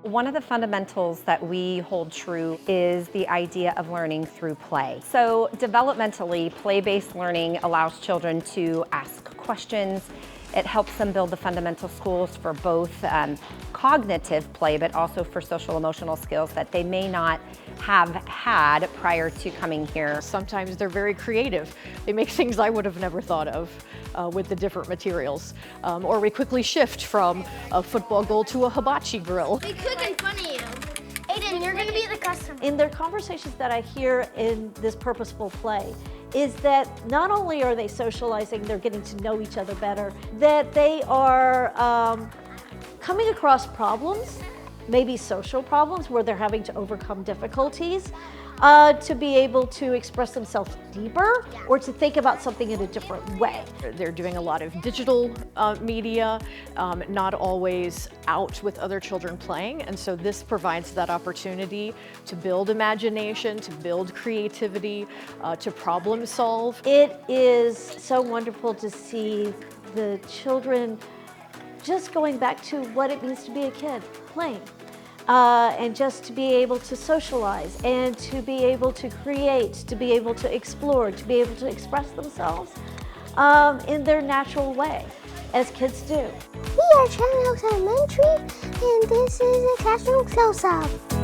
One of the fundamentals that we hold true is the idea of learning through play. So developmentally, play-based learning allows children to ask questions. It helps them build the fundamental skills for both cognitive play, but also for social emotional skills that they may not have had prior to coming here. Sometimes they're very creative. They make things I would have never thought of with the different materials. Or we quickly shift from a football goal to a hibachi grill. They cook in front of you. Aiden, you're gonna be the customer. In their conversations that I hear in this purposeful play is that not only are they socializing, they're getting to know each other better, that they are coming across problems, maybe social problems where they're having to overcome difficulties, to be able to express themselves deeper or to think about something in a different way. They're doing a lot of digital media, not always out with other children playing, and so this provides that opportunity to build imagination, to build creativity, to problem solve. It is so wonderful to see the children just going back to what it means to be a kid, playing. And just to be able to socialize and to be able to create, to be able to explore, to be able to express themselves in their natural way, as kids do. We are Chandler Oaks Elementary, and this is a classroom close-up.